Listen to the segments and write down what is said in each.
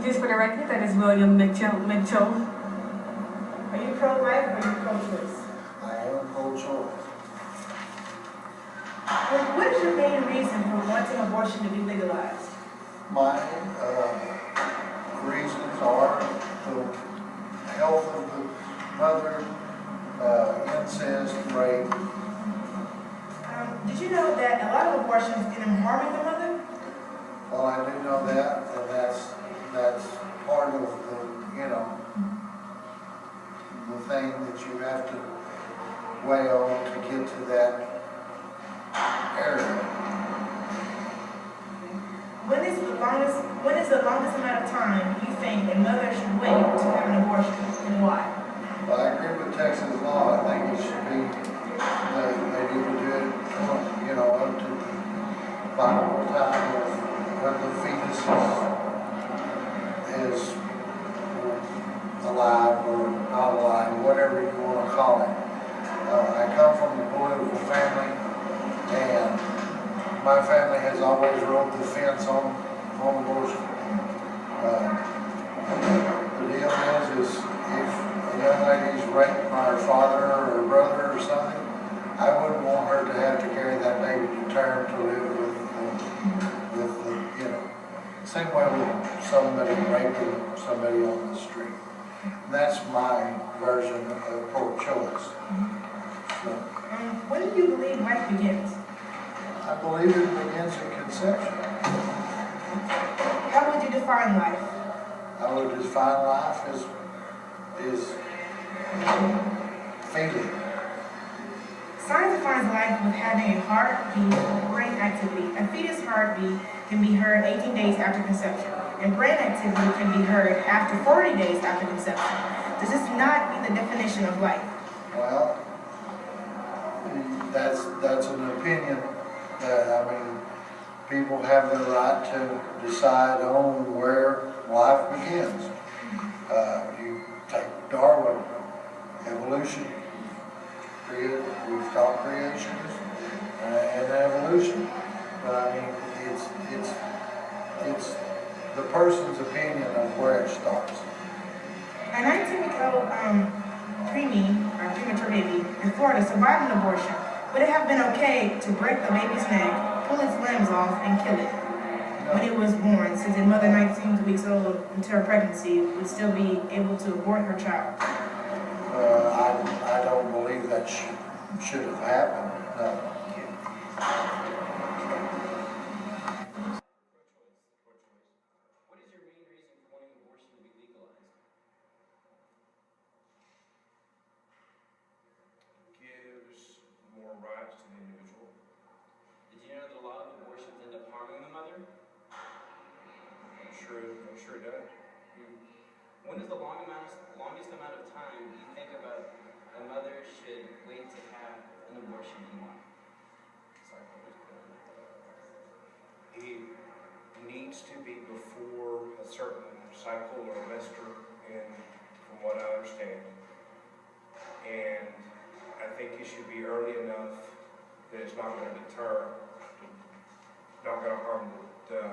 Just for the record, that is William Mitchell. Are you pro-life or are you pro-choice? I am pro-choice. What is your main reason for wanting abortion to be legalized? My reasons are the health of the mother, incest, rape. Did you know that a lot of abortions end up harming the mother? Well, I do know that, and that's part of the, the thing that you have to weigh on to get to that area. When is the longest amount of time you think a mother should wait to have an abortion, and why? Well, I agree with Texas law. I think it should be, they need to do it, up to vital time of when the fetus is alive or not alive, whatever you want to call it. I come from a political family, and my family has always rode the fence on abortion. The deal is if a young lady's raped by her father or her brother or something, I wouldn't want her to have to carry that baby to term to live with same way with somebody raping somebody on the street. And that's my version of pro-choice. So, when do you believe life begins? I believe it begins in conception. How would you define life? I would define life as feeling. Science defines life with having a heartbeat or brain activity. A fetus heartbeat can be heard 18 days after conception, and brain activity can be heard after 40 days after conception. Does this not meet the definition of life? Well, that's an opinion that, people have the right to decide on where life begins. You take Darwin, evolution, we've taught creation and evolution, but it's the person's opinion of where it starts. A 19-week-old premature baby in Florida survived an abortion. Would it have been okay to break the baby's neck, pull its limbs off, and kill it when it was born, since a mother 19 weeks old into her pregnancy would still be able to abort her child? I don't believe that should have happened. No. What is your main reason for wanting abortion to be legalized? Gives more rights to the individual. Did you know that a lot of abortions end up harming the mother? I'm sure it does. When is the longest amount of time you think about a mother should wait to have an abortion and why? It needs to be before a certain cycle or bimester, and from what I understand. And I think it should be early enough that it's not going to deter, not going to harm the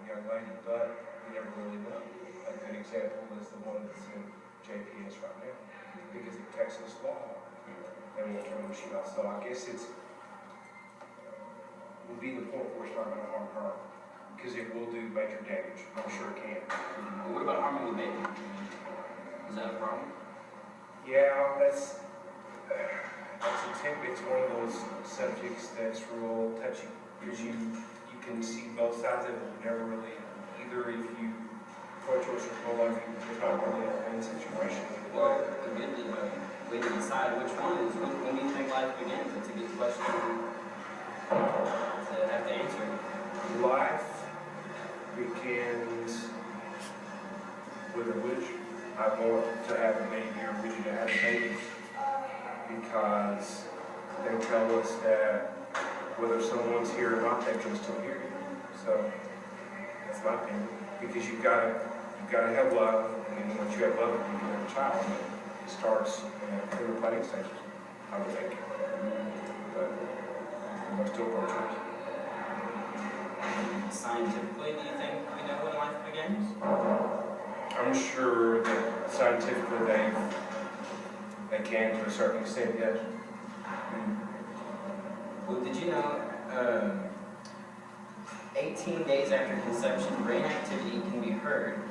young lady, but you never really know. A good example is the one that's in JPS right now, because of Texas law, and we'll turn the machine off. So I guess would be the point where it's not going to harm her, because it will do major damage. I'm sure it can. But what about harming the baby? Is that a problem? Yeah, that's it's one of those subjects that's real touchy, because you can see both sides of it. You never really, either if you pro-choice or pro-life, there's not really a win situation. Well, again, way to decide which one is. When do you think life begins? It's a good question to have to answer. Life begins with a wish. I want to have a baby, or wish to have a baby, because they tell us that whether someone's here or not, they can still hear you. So that's my opinion. Because you've got to have love, and then once you have love, you can have a child. It starts in the planning stages, I would think. But I'm still pro-choice. Scientifically, do you think we know when life begins? I'm sure that scientifically they can to a certain extent, yes. Well, did you know, 18 days after conception, brain activity can be heard,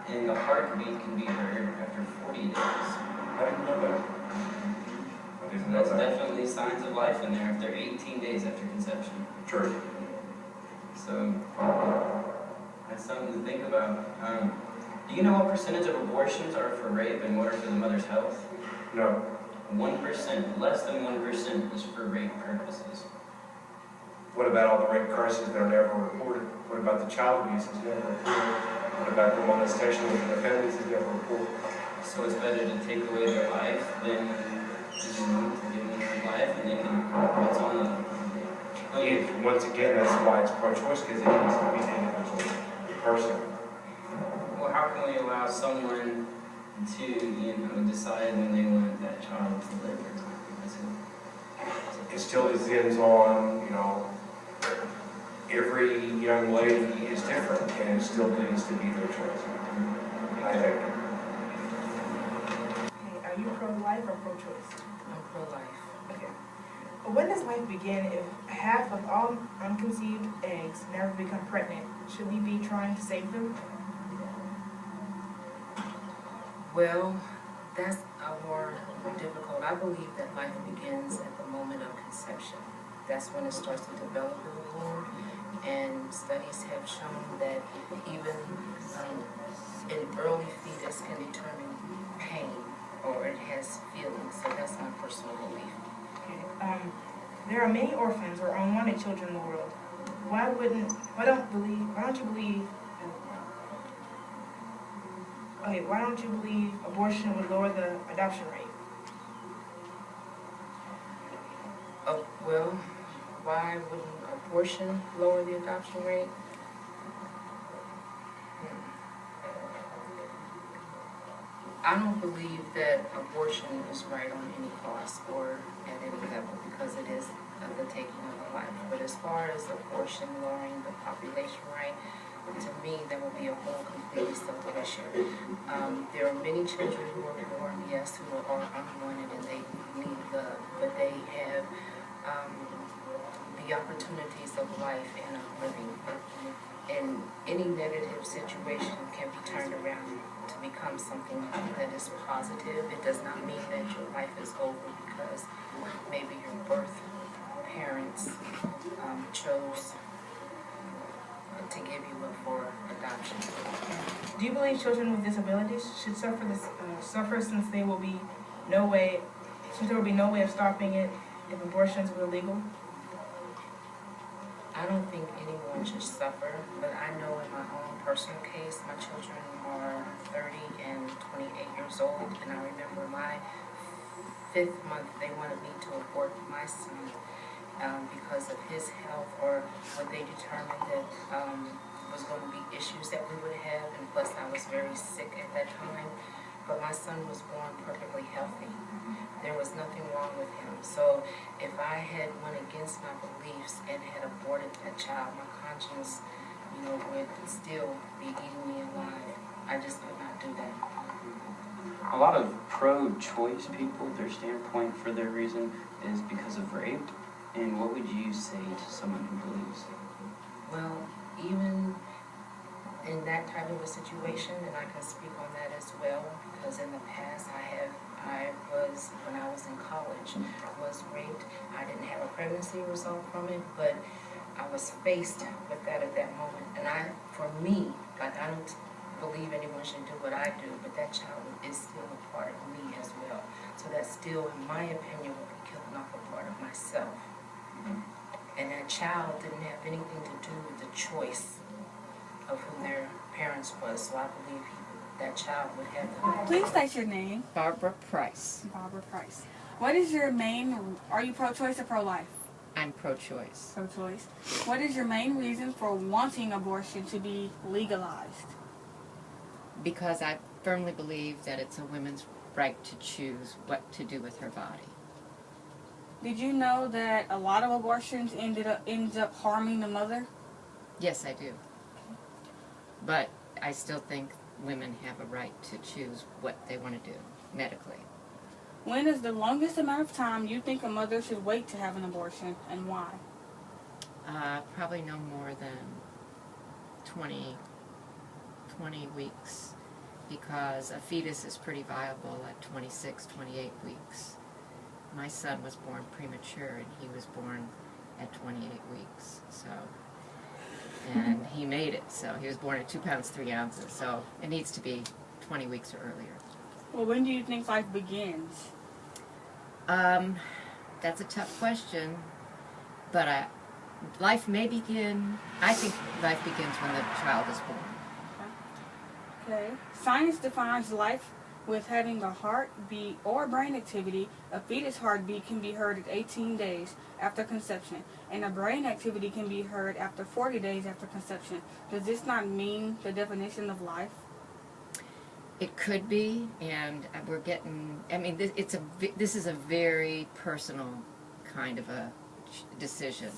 and the heartbeat can be heard after 40 days. I didn't know that. I didn't know That's that. definitely signs of life in there after 18 days after conception. True. So, that's something to think about. Do you know what percentage of abortions are for rape and what are for the mother's health? No. 1%, less than 1% is for rape purposes. What about all the rape cases that are never reported? What about the child abuse that's never reported? What about the molestation within the families that's never reported? So it's better to take away their life than to give them their life and they can, it's on the... And once again, that's why it's pro-choice, because it needs to be the individual person. Well, how can we allow someone to, decide when they want that child to live or not? It still depends on, every young lady is different, and it still needs to be their choice. I think. Okay, are you pro-life or pro-choice? I'm pro-life. Okay. When does life begin if half of all unconceived eggs never become pregnant? Should we be trying to save them? Well, that's more difficult. I believe that life begins at the moment of conception. That's when it starts to develop in the womb, and studies have shown that even an early fetus can determine pain or it has feelings. So that's my personal belief. Okay. There are many orphans or unwanted children in the world. Why don't you believe abortion would lower the adoption rate? Oh, well, why wouldn't abortion lower the adoption rate? I don't believe that abortion is right on any cost or at any level because it is the taking of a life. But as far as abortion lowering the population rate, to me, that would be a whole completely separate issue. There are many children who are born, yes, who are unwanted and they need love, but they have the opportunities of life and of living. And any negative situation can be turned around to become something that is positive. It does not mean that your life is over because maybe your birth parents chose to give you up for adoption. Do you believe children with disabilities should suffer since there will be no way of stopping it if abortions were legal? I don't think anyone should suffer, but I know in my own personal case, my children are 30 and 28 years old, and I remember my 5th month, they wanted me to abort my son because of his health, or what they determined that was going to be issues that we would have, and plus I was very sick at that time. But my son was born perfectly healthy. There was nothing wrong with him. So if I had went against my beliefs and had aborted that child, my conscience, would still be eating me alive. I just could not do that. A lot of pro-choice people, their standpoint for their reason is because of rape. And what would you say to someone who believes? Well, even in that type of a situation, and I can speak on that as well, because in the past when I was in college, was raped. I didn't have a pregnancy result from it, but I was faced with that at that moment. And for me, I don't believe anyone should do what I do, but that child is still a part of me as well. So that still, in my opinion, would be killing off a part of myself. And that child didn't have anything to do with the choice of who their parents was. So I believe that child would have the... Please state your name. Barbara Price. Barbara Price. What is your are you pro-choice or pro-life? I'm pro-choice. Pro-choice. What is your main reason for wanting abortion to be legalized? Because I firmly believe that it's a woman's right to choose what to do with her body. Did you know that a lot of abortions ends up harming the mother? Yes, I do. But I still think women have a right to choose what they want to do medically. When is the longest amount of time you think a mother should wait to have an abortion, and why? Probably no more than 20 weeks, because a fetus is pretty viable at 26, 28 weeks. My son was born premature, and he was born at 28 weeks, so, and he made it, so he was born at 2 pounds 3 ounces, so it needs to be 20 weeks or earlier. Well, when do you think life begins? That's a tough question, but life may begin, I think life begins when the child is born. Okay. Science defines life with having a heartbeat or brain activity. A fetus heartbeat can be heard at 18 days after conception, and a brain activity can be heard after 40 days after conception. Does this not mean the definition of life? It could be, and we're getting, I mean, this is a very personal kind of a decision.